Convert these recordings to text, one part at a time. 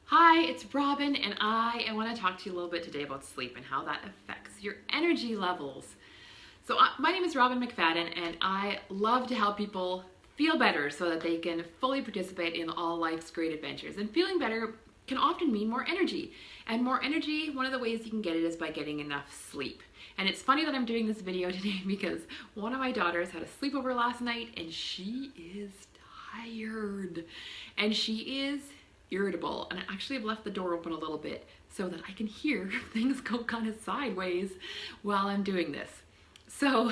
Hi, it's Robin, and I want to talk to you a little bit today about sleep and how that affects your energy levels. My name is Robin McFadden, and I love to help people feel better so that they can fully participate in all life's great adventures. And feeling better can often mean more energy. And more energy, one of the ways you can get it is by getting enough sleep. And it's funny that I'm doing this video today because one of my daughters had a sleepover last night and she is tired. And she is irritable, and I actually have left the door open a little bit so that I can hear things go kind of sideways while I'm doing this. So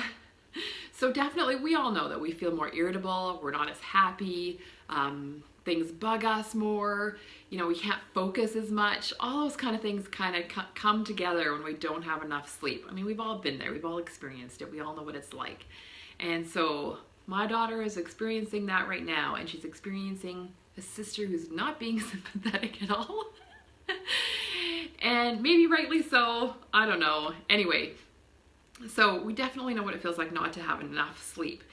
definitely we all know that we feel more irritable, we're not as happy, things bug us more, we can't focus as much. All those kind of things kind of come together when we don't have enough sleep. I mean, we've all been there, we've all experienced it, we all know what it's like. And so my daughter is experiencing that right now, and she's experiencing a sister who's not being sympathetic at all. And maybe rightly so, I don't know. Anyway, so we definitely know what it feels like not to have enough sleep.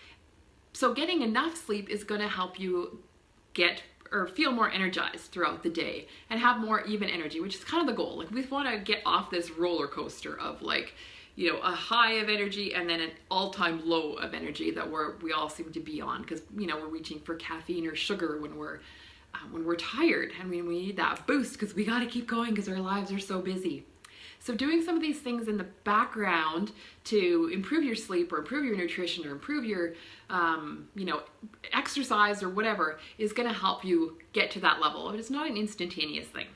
So getting enough sleep is going to help you get or feel more energized throughout the day and have more even energy, which is kind of the goal. Like, we want to get off this roller coaster of a high of energy and then an all-time low of energy that we all seem to be on, because we're reaching for caffeine or sugar when we're tired, and we need that boost because we got to keep going because our lives are so busy. So doing some of these things in the background to improve your sleep or improve your nutrition or improve your exercise or whatever is going to help you get to that level. But it's not an instantaneous thing.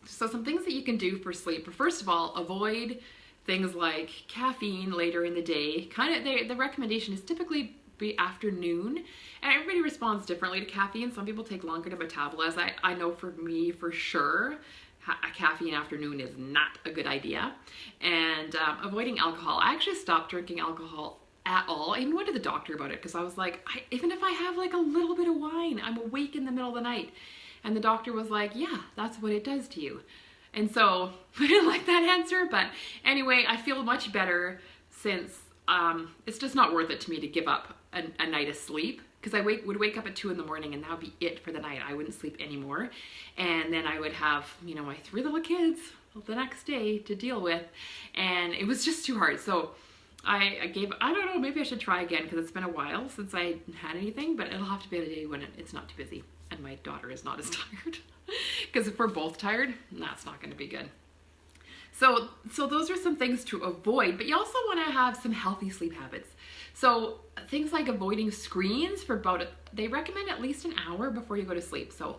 So some things that you can do for sleep are, first of all, avoid things like caffeine later in the day. The recommendation is typically be afternoon, and everybody responds differently to caffeine. Some people take longer to metabolize. I know for me, for sure, a caffeine afternoon is not a good idea. And avoiding alcohol. I actually stopped drinking alcohol at all. I even went to the doctor about it because I was like, even if I have like a little bit of wine, I'm awake in the middle of the night. And the doctor was like, yeah, that's what it does to you. And so I didn't like that answer, but anyway, I feel much better since it's just not worth it to me to give up a night of sleep, because I would wake up at 2 in the morning and that would be it for the night. I wouldn't sleep anymore. And then I would have, my 3 little kids the next day to deal with, and it was just too hard. So I don't know, maybe I should try again because it's been a while since I had anything, but it'll have to be a day when it's not too busy and my daughter is not as tired. Because if we're both tired, that's not going to be good. So those are some things to avoid, but you also want to have some healthy sleep habits. So things like avoiding screens for they recommend at least an hour before you go to sleep. So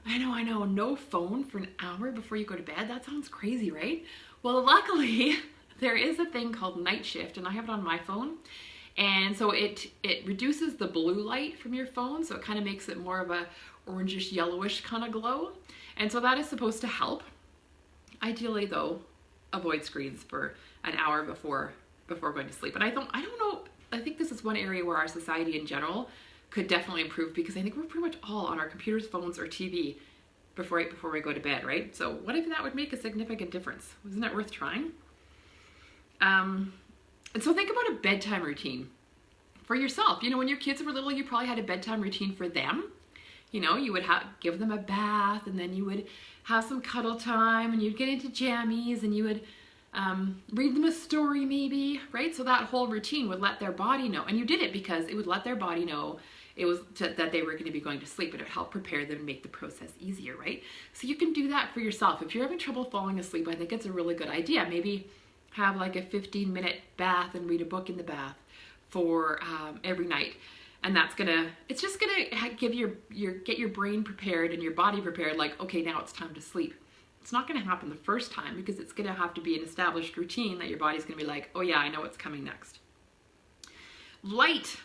I know, no phone for an hour before you go to bed. That sounds crazy, right? Well, luckily there is a thing called night shift, and I have it on my phone. And so it reduces the blue light from your phone, so it kind of makes it more of a orangish yellowish kind of glow. And so that is supposed to help. Ideally though, avoid screens for an hour before going to sleep. And I don't know, I think this is one area where our society in general could definitely improve, because I think we're pretty much all on our computers, phones, or TV before we go to bed, right? So what if that would make a significant difference? Isn't it worth trying? And so think about a bedtime routine for yourself. When your kids were little, you probably had a bedtime routine for them. You would give them a bath, and then you would have some cuddle time, and you'd get into jammies, and you would read them a story maybe, right? So that whole routine would let their body know, and you did it because it would let their body know that they were going to be going to sleep, and it would help prepare them and make the process easier, right? So you can do that for yourself. If you're having trouble falling asleep, I think it's a really good idea. Maybe have like a 15-minute bath and read a book in the bath for every night. And it's just gonna give get your brain prepared and your body prepared, like, okay, now it's time to sleep. It's not gonna happen the first time because it's gonna have to be an established routine that your body's gonna be like, oh yeah, I know what's coming next. Light.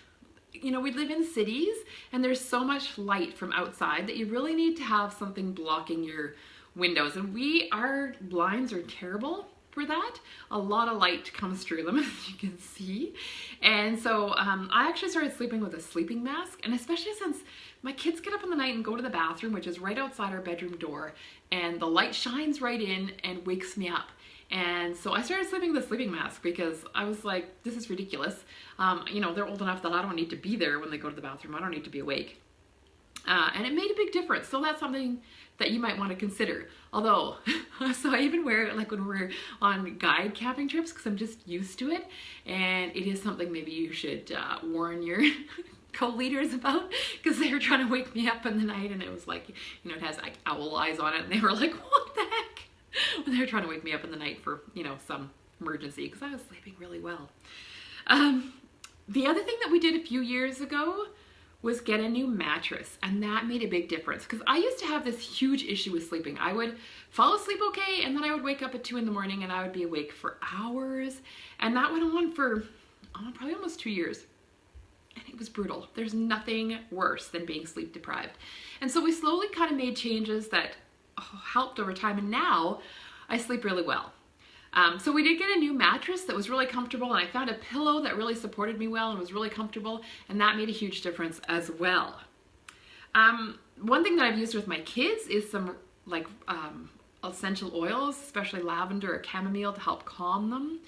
We live in cities and there's so much light from outside that you really need to have something blocking your windows. And our blinds are terrible for that. A lot of light comes through them, as you can see. And so I actually started sleeping with a sleeping mask, and especially since my kids get up in the night and go to the bathroom, which is right outside our bedroom door, and the light shines right in and wakes me up. And so I started sleeping with a sleeping mask because I was like, this is ridiculous. They're old enough that I don't need to be there when they go to the bathroom. I don't need to be awake. And it made a big difference. So that's something that you might want to consider. Although, so I even wear it like when we're on guide camping trips because I'm just used to it. And it is something maybe you should warn your co-leaders about, because they were trying to wake me up in the night, and it was like, you know, it has like owl eyes on it, and they were like, what the heck? When they were trying to wake me up in the night for, you know, some emergency, because I was sleeping really well. The other thing that we did a few years ago was get a new mattress, and that made a big difference, because I used to have this huge issue with sleeping. I would fall asleep okay, and then I would wake up at 2 in the morning and I would be awake for hours, and that went on for probably almost 2 years. And it was brutal. There's nothing worse than being sleep deprived. And so we slowly kind of made changes that helped over time, and now I sleep really well. So we did get a new mattress that was really comfortable, and I found a pillow that really supported me well and was really comfortable, and that made a huge difference as well. One thing that I've used with my kids is some like essential oils, especially lavender or chamomile, to help calm them.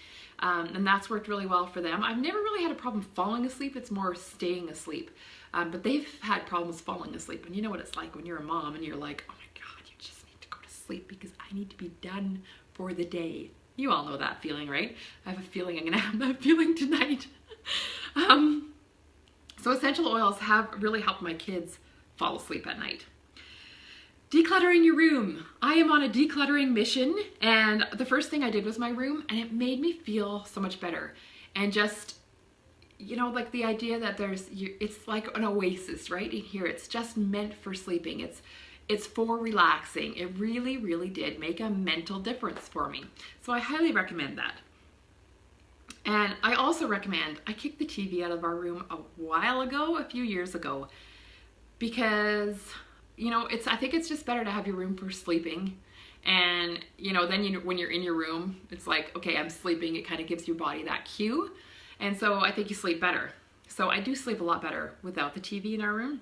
And that's worked really well for them. I've never really had a problem falling asleep. It's more staying asleep. But they've had problems falling asleep. And you know what it's like when you're a mom and you're like, oh my God, you just need to go to sleep because I need to be done for the day. You all know that feeling, right? I have a feeling I'm gonna have that feeling tonight. So essential oils have really helped my kids fall asleep at night. Decluttering your room. I am on a decluttering mission, and the first thing I did was my room, and it made me feel so much better. And just, you know, like the idea that it's like an oasis right in here. It's just meant for sleeping. It's for relaxing. It really, really did make a mental difference for me. So I highly recommend that. And I also recommend, I kicked the TV out of our room a while ago, a few years ago, because, you know, I think it's just better to have your room for sleeping. And, you know, then when you're in your room, it's like, okay, I'm sleeping. It kind of gives your body that cue. And so I think you sleep better. So I do sleep a lot better without the TV in our room.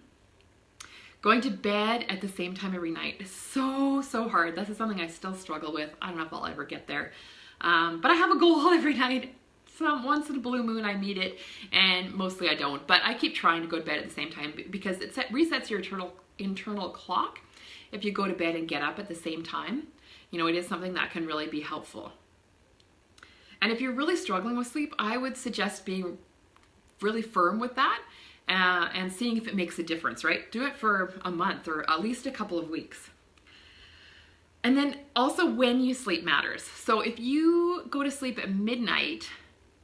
Going to bed at the same time every night is so, so hard. This is something I still struggle with. I don't know if I'll ever get there. But I have a goal every night. Once in a blue moon I meet it, and mostly I don't. But I keep trying to go to bed at the same time because it resets your internal clock if you go to bed and get up at the same time. You know, it is something that can really be helpful. And if you're really struggling with sleep, I would suggest being really firm with that and seeing if it makes a difference, right? Do it for a month or at least a couple of weeks. And then also when you sleep matters. So if you go to sleep at midnight,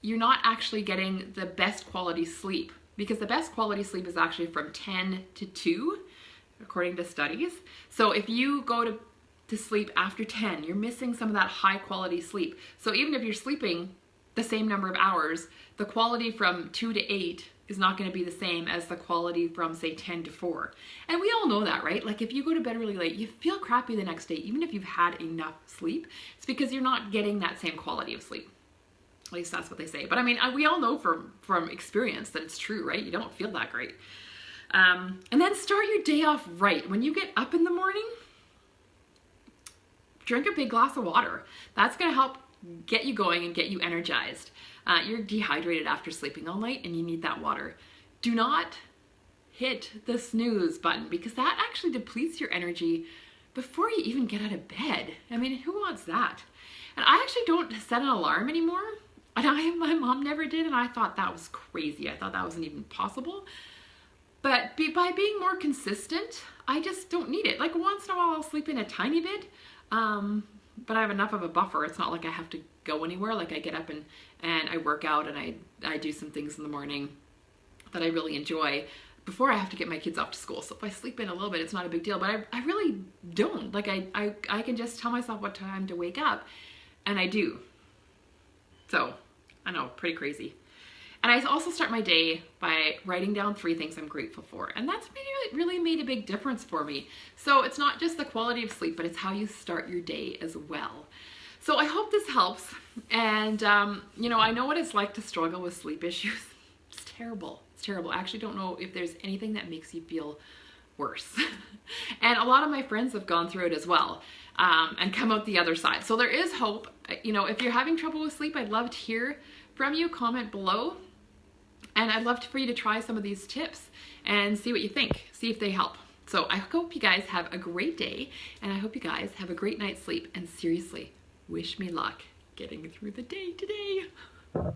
you're not actually getting the best quality sleep, because the best quality sleep is actually from 10 to 2, according to studies. So if you go to sleep after 10, you're missing some of that high quality sleep. So even if you're sleeping the same number of hours, the quality from 2 to 8 is not going to be the same as the quality from, say, 10 to 4. And we all know that, right? Like if you go to bed really late, you feel crappy the next day, even if you've had enough sleep. It's because you're not getting that same quality of sleep. At least that's what they say. But I mean, we all know from experience that it's true, right? You don't feel that great. And then start your day off right. When you get up in the morning, drink a big glass of water. That's going to help get you going and get you energized. You're dehydrated after sleeping all night and you need that water. Do not hit the snooze button, because that actually depletes your energy before you even get out of bed. I mean, who wants that? And I actually don't set an alarm anymore. And my mom never did, and I thought that was crazy. I thought that wasn't even possible. But by being more consistent, I just don't need it. Like once in a while I'll sleep in a tiny bit, but I have enough of a buffer. It's not like I have to go anywhere. Like I get up and I work out and I do some things in the morning that I really enjoy before I have to get my kids off to school. So if I sleep in a little bit, it's not a big deal, but I really don't. Like I can just tell myself what time to wake up, and I do. So I know, pretty crazy. And I also start my day by writing down 3 things I'm grateful for. And that's really made a big difference for me. So it's not just the quality of sleep, but it's how you start your day as well. So I hope this helps. And, you know, I know what it's like to struggle with sleep issues. It's terrible. It's terrible. I actually don't know if there's anything that makes you feel worse. And a lot of my friends have gone through it as well, and come out the other side. So there is hope. You know, if you're having trouble with sleep, I'd love to hear from you. Comment below. And I'd love for you to try some of these tips and see what you think. See if they help. So I hope you guys have a great day, and I hope you guys have a great night's sleep, and seriously, wish me luck getting through the day today.